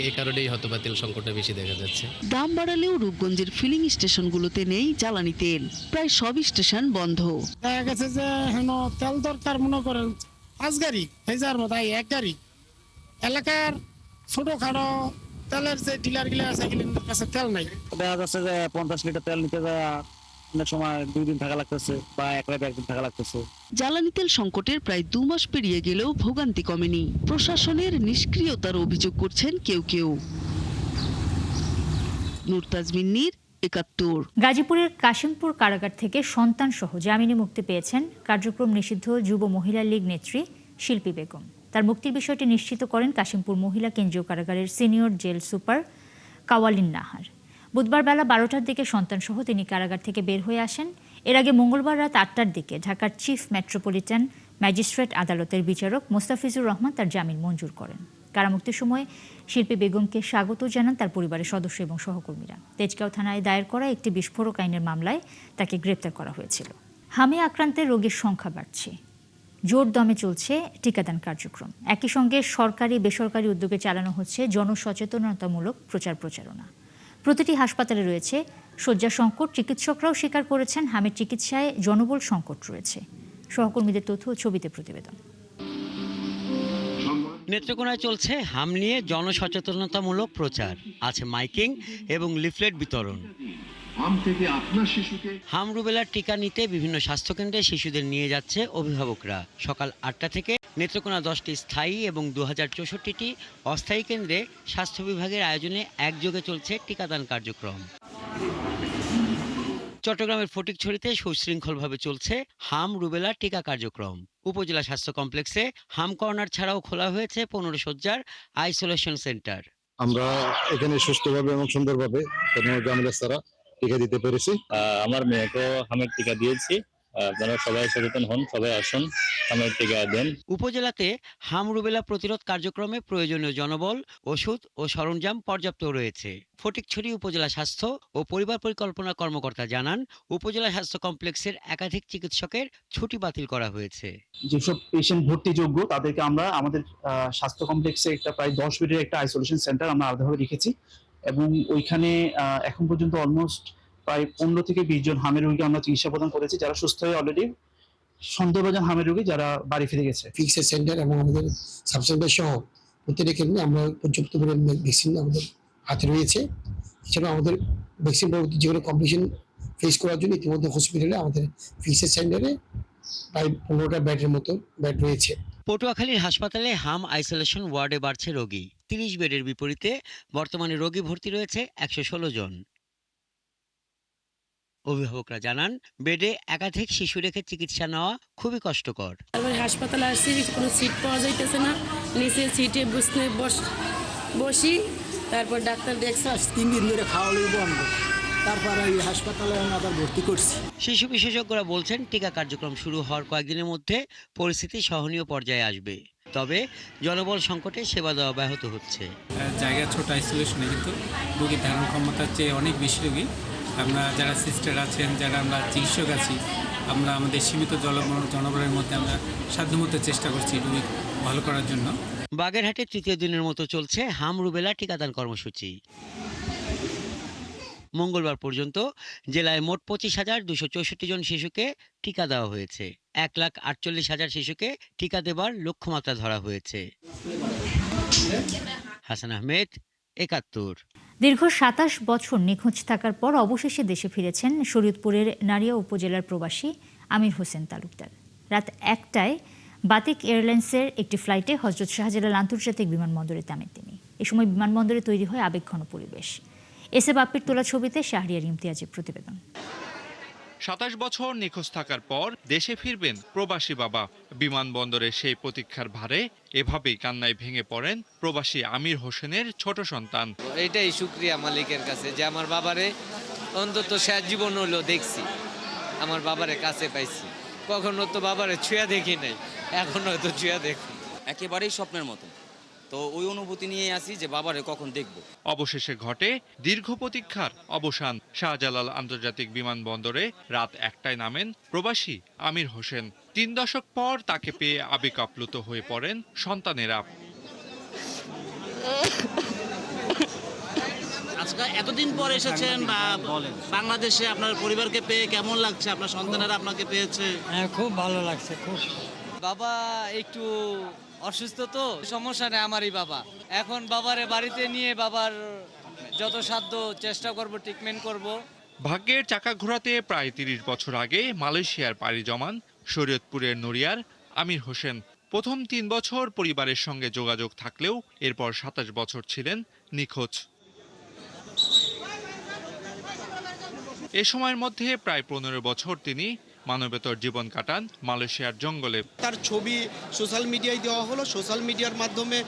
S7: এই কারণেই হয়তো বা তেল সংকটটা বেশি দেখা যাচ্ছে।
S4: দাম বাড়ালেও রূপগঞ্জের ফিলিং স্টেশনগুলোতে নেই জ্বালানি তেল, প্রায় সব স্টেশন বন্ধ।
S22: দেখা গেছে যে তেল দরকার মনে করেন 5 গাড়ি, ফেজার মতো 1 গাড়ি। এলাকার ছোটখাটো তেলের যে ডিলারগুলো আছে, এগুলোর কাছে তেল নাই। দেখা যাচ্ছে যে 50 লিটার তেল নিতে যায় অনেক সময় 2 দিন থাকা লাগতেছে, বা 1 রাত 1 দিন থাকা লাগতেছে।
S4: জ্বালানি তেল সংকটের প্রায় 2 মাস পেরিয়ে গেলেও ভোগান্তি কমেনি। প্রশাসনের নিষ্ক্রিয়তার অভিযোগ করছেন কেউ কেউ। নূর তাজমিন, 71।
S1: গাজীপুরের কাশিমপুর কারাগার থেকে সন্তান সহ জামিনে মুক্তি পেয়েছেন কার্যক্রম নিষিদ্ধ যুব মহিলা লীগ নেত্রী শিল্পী বেগম। তার মুক্তির বিষয়টি নিশ্চিত করেন কাশিমপুর মহিলা কেন্দ্রীয় কারাগারের সিনিয়র জেল সুপার কাওয়ালিন নাহার। বুধবার বেলা 12টার দিকে সন্তানসহ তিনি কারাগার থেকে বের হয়ে আসেন। এর আগে মঙ্গলবার রাত 8টার দিকে ঢাকার চিফ মেট্রোপলিটন ম্যাজিস্ট্রেট আদালতের বিচারক মোস্তাফিজুর রহমান তার জামিন মঞ্জুর করেন। কারামুক্তির সময় শিল্পী বেগমকে স্বাগত জানান তার পরিবারের সদস্য এবং সহকর্মীরা। তেজগাঁও থানায় দায়ের করা একটি বিস্ফোরক আইনের মামলায় তাকে গ্রেপ্তার করা হয়েছিল। হামে আক্রান্তের রোগীর সংখ্যা বাড়ছে, জোর দমে চলছে টিকাদান কার্যক্রম। একই সঙ্গে সরকারি বেসরকারি উদ্যোগে চালানো হচ্ছে জনসচেতনতামূলক প্রচারণা। প্রতিটি হাসপাতালে রয়েছে শয্যা সংকট। চিকিৎসকরাও স্বীকার করেছেন হামের চিকিৎসায় জনবল সংকট রয়েছে। সহকর্মীদের তথ্য ছবিতে প্রতিবেদন।
S8: নেত্রকোনায় চলছে হাম নিয়ে জনসচেতনতামূলক প্রচার, আছে মাইকিং এবং লিফলেট বিতরণ। হাম রুবেলার টিকা নিতে বিভিন্ন স্বাস্থ্যকেন্দ্রে শিশুদের নিয়ে যাচ্ছে অভিভাবকরা। সকাল 8টা থেকে নেত্রকোনা 10টি স্থায়ী এবং 2064টি অস্থায়ী কেন্দ্রে স্বাস্থ্য বিভাগের আয়োজনে একযোগে চলছে টিকাদান কার্যক্রম। চট্টগ্রামের ফটিকছড়িতে সুশৃঙ্খলভাবে চলছে হাম রুবেলা টিকা কার্যক্রম। উপজেলা স্বাস্থ্য কমপ্লেক্সে হাম কর্নার ছাড়াও খোলা হয়েছে 15 শয্যার আইসোলেশন সেন্টার।
S9: আমরা এখানে সুষ্ঠুভাবে এবং সুন্দরভাবে কোনো ঝামেলা ছাড়া
S3: টিকা দিতে পেরেছি। আমার মেয়েকেও হামের টিকা দিয়েছি। আপনারা সবাই সচেতন হন, সবাই আসুন, হামের টিকা দেন।
S8: উপজেলাতে হাম রুবেলা প্রতিরোধ কার্যক্রমে প্রয়োজনীয় জনবল, ওষুধ ও সরঞ্জাম পর্যাপ্ত রয়েছে। ফটিকছড়ি উপজেলা স্বাস্থ্য ও পরিবার পরিকল্পনা কর্মকর্তা জানান, উপজেলা স্বাস্থ্য কমপ্লেক্সের একাধিক চিকিৎসকের ছুটি বাতিল করা হয়েছে।
S9: যেসব পেশেন্ট ভর্তিযোগ্য তাদেরকে আমরা আমাদের স্বাস্থ্য কমপ্লেক্সে একটা প্রায় 10 বেডের একটা আইসোলেশন সেন্টার আমরা আলাদাভাবে রেখেছি এবং ওইখানে এখন পর্যন্ত অলমোস্ট প্রায় 15 থেকে 20 জন হামের রোগীকে আমরা চিকিৎসা প্রদান করেছি, যারা সুস্থ হয়ে অলরেডি সন্দেহভাজন হামের রোগী যারা বাড়ি ফিরে গেছে।
S22: ফিক্সড সেন্টার এবং আমাদের সাব সেন্টার সহ প্রত্যেকটা কেন্দ্রে আমরা পর্যাপ্ত পরিমাণ ভ্যাকসিন আমাদের হাতে রয়েছে। এছাড়া আমাদের ভ্যাকসিন পরবর্তী যেগুলো কম্পিটিশন ফেস করার জন্য ইতিমধ্যে হসপিটালে আমাদের ফিক্সড সেন্টারে প্রায় 15টা বেডের মতো বেড রয়েছে।
S8: পটুয়াখালীর হাসপাতালে হাম আইসোলেশন ওয়ার্ডে বাড়ছে রোগী। 30 বেডের বিপরীতে বর্তমানে রোগী ভর্তি রয়েছে 116 জন। অভিভাবকরা জানান, বেডে একাধিক শিশু রেখে চিকিৎসা নেওয়া খুবই কষ্টকর।
S10: হাসপাতালে আসছি, কোনো সিট পাওয়া যাইতেছে না, নিচে সিটে বসি, তারপর ডাক্তার দেখছে 3 দিন ধরে খাওয়া লইব আমরা, তারপরে এই হাসপাতালে আবার ভর্তি করছি।
S8: শিশু বিশেষজ্ঞরা বলছেন, টিকা কার্যক্রম শুরু হওয়ার কয়েকদিনের মধ্যে পরিস্থিতি সহনীয় পর্যায়ে আসবে। তবে জনবল সংকটে সেবা দেওয়া ব্যাহত হচ্ছে।
S11: জায়গা ছোট আইসোলেশনে, কিন্তু রোগীর ধারণ ক্ষমতার চেয়ে অনেক বেশি রোগী। আমরা যারা সিস্টার আছেন, যারা আমরা চিকিৎসক আছি, আমরা আমাদের সীমিত জনবলের মধ্যে আমরা সাধ্যমতো চেষ্টা করছি রোগী ভালো করার জন্য।
S8: বাগেরহাটে তৃতীয় দিনের মতো চলছে হাম রুবেলা টিকাদান কর্মসূচি। মঙ্গলবার পর্যন্ত জেলায় মোট 25,264 জন শিশুকে টিকা দেওয়া হয়েছে। 1,48,000 শিশুকে টিকা দেবার লক্ষ্যমাত্রা ধরা হয়েছে। হাসান আহমেদ, 71।
S1: দীর্ঘ 27 বছর নিখোঁজ থাকার পর অবশেষে দেশে ফিরেছেন শরীয়তপুরের নারিয়া উপজেলার প্রবাসী আমির হোসেন তালুকদার। রাত 1টায় বাতিক এয়ারলাইন্সের একটি ফ্লাইটে হযরত শাহজালাল আন্তর্জাতিক বিমানবন্দরে নামেন তিনি। এ সময় বিমানবন্দরে তৈরি হয় আবেগঘন পরিবেশ। এসে বাপ্পির তোলা ছবিতে শাহরিয়ার ইমতিয়াজের প্রতিবেদন।
S12: 27 বছর নিখোঁজ থাকার পর দেশে ফিরবেন প্রবাসী বাবা। বিমানবন্দরে সেই প্রতীক্ষার ভারে এভাবেই কান্নায় ভেঙে পড়েন প্রবাসী আমির হোসেনের ছোট সন্তান।
S13: এটাই শুকরিয়া মালিকের কাছে যে আমার বাবারে অন্তত শেষ জীবন হলো দেখছি, আমার বাবারে কাছে পাইছি। কখনো তো বাবারে ছুঁয়া দেখি নাই, এখন হয়তো ছুঁয়া দেখি।
S15: একেবারেই স্বপ্নের মতো, তো ওই অনুভূতি নিয়ে আসি যে বাবারে কখন দেখব।
S12: অবশেষে ঘটে দীর্ঘ প্রতীক্ষার অবসান। শাহজালাল আন্তর্জাতিক বিমানবন্দরে রাত 1টায় নামেন প্রবাসী আমির হোসেন। 3 দশক পর তাকে পেয়ে আবেগ আপ্লুত হয়ে পড়েন সন্তানেরা।
S28: আজকে এতদিন পর এসেছেন বাংলাদেশে, আপনার পরিবারকে পেয়ে কেমন লাগছে? আপনার সন্তানেরা আপনাকে পেয়েছে?
S13: হ্যাঁ, খুব ভালো লাগছে। খুব বাবা একটু অসুস্থ, তো সমস্যা নেই, আমারই বাবা। এখন বাবারে বাড়িতে নিয়ে বাবার যত সাধ্য চেষ্টা করব, ট্রিটমেন্ট করব।
S12: ভাগ্যের চাকা ঘোরাতে প্রায় 30 বছর আগে মালয়েশিয়ার পাড়ি জমান শরীয়তপুরের নড়িয়ার আমির হোসেন। প্রথম 3 বছর পরিবারের সঙ্গে যোগাযোগ থাকলেও এরপর 27 বছর ছিলেন নিখোঁজ। এ সময়ের মধ্যে প্রায় 15 বছর তিনি মানবেতর জীবন কাটান মালয়েশিয়ার জঙ্গলে।
S22: তার ছবি সোশ্যাল মিডিয়ায় দেওয়া হলো, সোশ্যাল মিডিয়ার মাধ্যমে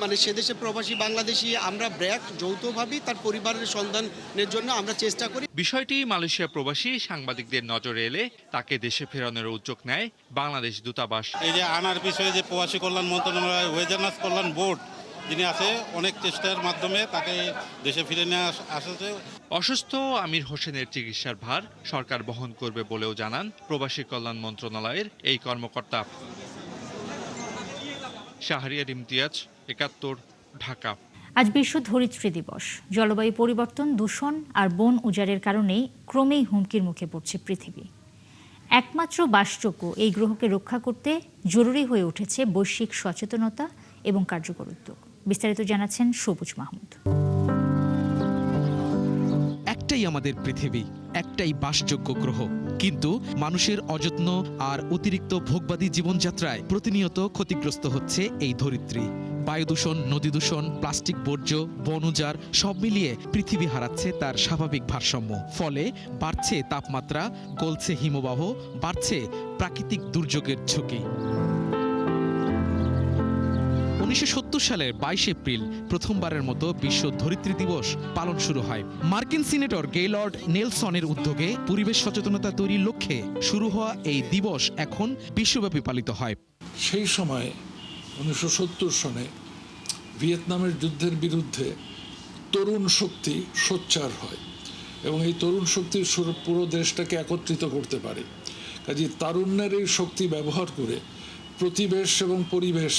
S22: মানে সেদেশে প্রবাসী বাংলাদেশি আমরা ব্র্যাক যৌথভাবে তার পরিবারের সন্ধানের জন্য আমরা চেষ্টা করি।
S12: বিষয়টি মালয়েশিয়া প্রবাসী সাংবাদিকদের নজরে এলে তাকে দেশে ফেরানোর উদ্যোগ নেয় বাংলাদেশ দূতাবাস।
S29: এই যে আনার বিষয়ে যে প্রবাসী কল্যাণ মন্ত্রণালয় ওয়েজারনাস কল্যাণ বোর্ড যিনি আছে, অনেক চেষ্টার মাধ্যমে তাকে দেশে ফিরে নিয়ে আসছে।
S12: অসুস্থ আমির হোসেনের চিকিৎসার ভার সরকার বহন করবে বলেও জানান প্রবাসী কল্যাণ মন্ত্রণালয়ের এই কর্মকর্তা। শাহরিয়ার ইমতিয়াজ, 71, ঢাকা।
S1: আজ বিশ্ব ধরিত্রী দিবস। জলবায়ু পরিবর্তন, দূষণ আর বন উজাড়ের কারণেই ক্রমেই হুমকির মুখে পড়ছে পৃথিবী। একমাত্র বাসযোগ্য এই গ্রহকে রক্ষা করতে জরুরি হয়ে উঠেছে বৈশ্বিক সচেতনতা এবং কার্যকর উদ্যোগ। বিস্তারিত জানাচ্ছেন সবুজ মাহমুদ।
S23: একটাই আমাদের পৃথিবী, একটাই বাসযোগ্য গ্রহ, কিন্তু মানুষের অযত্ন আর অতিরিক্ত ভোগবাদী জীবনযাত্রায় প্রতিনিয়ত ক্ষতিগ্রস্ত হচ্ছে এই ধরিত্রী। বায়ু দূষণ, নদী দূষণ, প্লাস্টিক বর্জ্য, বন উজাড় সব মিলিয়ে পৃথিবী হারাচ্ছে তার স্বাভাবিক ভারসাম্য। ফলে বাড়ছে তাপমাত্রা, গলছে হিমবাহ, বাড়ছে প্রাকৃতিক দুর্যোগের ঝুঁকি। 1970 সালের 22 এপ্রিল প্রথমবারের মতো বিশ্ব ধরিত্রী দিবস পালন শুরু হয়। মার্কিন সিনেটর গেইলর্ড নেলসনের উদ্যোগে পরিবেশ সচেতনতা তৈরির লক্ষ্যে শুরু হওয়া এই দিবস এখন বিশ্বব্যাপী পালিত হয়।
S14: সেই সময় 1970 সনে ভিয়েতনামের যুদ্ধের বিরুদ্ধে তরুণ শক্তি সোচ্চার হয় এবং এই তরুণ শক্তি পুরো দেশটাকে একত্রিত করতে পারে। কাজে তারুণ্যের এই শক্তি ব্যবহার করে প্রতিবেশ এবং পরিবেশ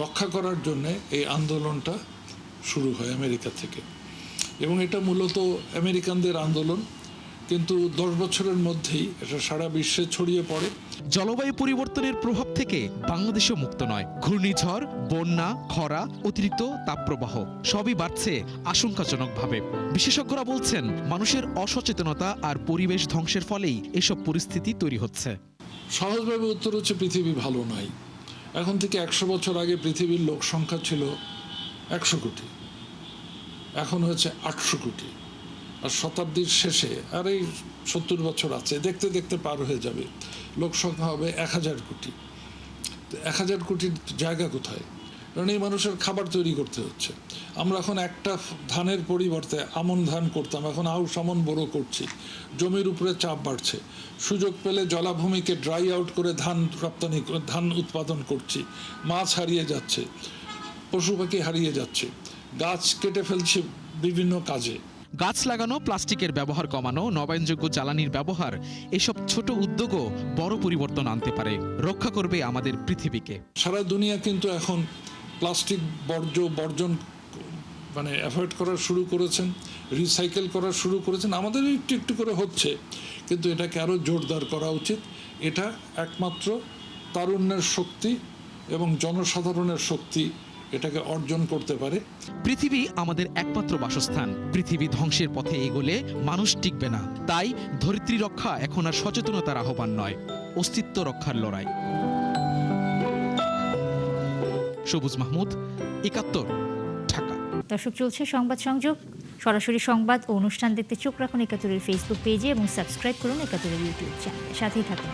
S14: রক্ষা করার জন্য এই আন্দোলনটা শুরু হয় আমেরিকা থেকে এবং এটা মূলত আমেরিকানদের আন্দোলন, কিন্তু 10 বছরের মধ্যেই এটা সারা বিশ্বে ছড়িয়ে পড়ে।
S23: জলবায়ু পরিবর্তনের প্রভাব থেকে বাংলাদেশও মুক্ত নয়। ঘূর্ণিঝড়, বন্যা, খরা, অতিরিক্ত তাপপ্রবাহ সবই বাড়ছে আশঙ্কাজনকভাবে। বিশেষজ্ঞরা বলছেন মানুষের অসচেতনতা আর পরিবেশ ধ্বংসের ফলেই এসব পরিস্থিতি তৈরি হচ্ছে।
S14: সহজভাবে উত্তর হচ্ছে পৃথিবী ভালো নাই। এখন থেকে 100 বছর আগে পৃথিবীর লোক সংখ্যা ছিল 100 কোটি, এখন হচ্ছে 800 কোটি। আর শতাব্দীর শেষে আর এই 70 বছর আছে, দেখতে দেখতে পার হয়ে যাবে, লোক সংখ্যা হবে 1000 কোটি। 1000 কোটির জায়গা কোথায়? কারণ এই মানুষের খাবার তৈরি করতে হচ্ছে। আমরা এখন একটা ধানের পরিবর্তে আমন ধান করতাম, এখন আউশ আমন বড় করছি। জমির উপরে চাপ বাড়ছে, সুযোগ পেলে জলাভূমিকে ড্রাই আউট করে ধান উৎপাদন করছি। মাছ হারিয়ে যাচ্ছে, পশু পাখি হারিয়ে যাচ্ছে, গাছ কেটে ফেলছে বিভিন্ন কাজে।
S23: গাছ লাগানো, প্লাস্টিকের ব্যবহার কমানো, নবায়নযোগ্য জ্বালানির ব্যবহার, এসব ছোট উদ্যোগও বড় পরিবর্তন আনতে পারে, রক্ষা করবে আমাদের পৃথিবীকে।
S14: সারা দুনিয়া কিন্তু এখন প্লাস্টিক বর্জন অ্যাভয়েড করা শুরু করেছেন, রিসাইকেল করা শুরু করেছেন। আমাদের একটু একটু করে হচ্ছে, কিন্তু এটাকে আরও জোরদার করা উচিত। এটা একমাত্র তারুণ্যের শক্তি এবং জনসাধারণের শক্তি এটাকে অর্জন করতে পারে।
S23: পৃথিবী আমাদের একমাত্র বাসস্থান। পৃথিবী ধ্বংসের পথে এগোলে মানুষ টিকবে না। তাই ধরিত্রী রক্ষা এখন আর সচেতনতার আহ্বান নয়, অস্তিত্ব রক্ষার লড়াই। সবুজ মাহমুদ, 71, ঢাকা।
S1: দর্শক, চলছে সংবাদ সংযোগ। সরাসরি সংবাদ ও অনুষ্ঠান দেখতে চোখ রাখুন 71-এর ফেসবুক পেজে এবং সাবস্ক্রাইব করুন 71-এর ইউটিউব চ্যানেলে। সাথেই থাকুন।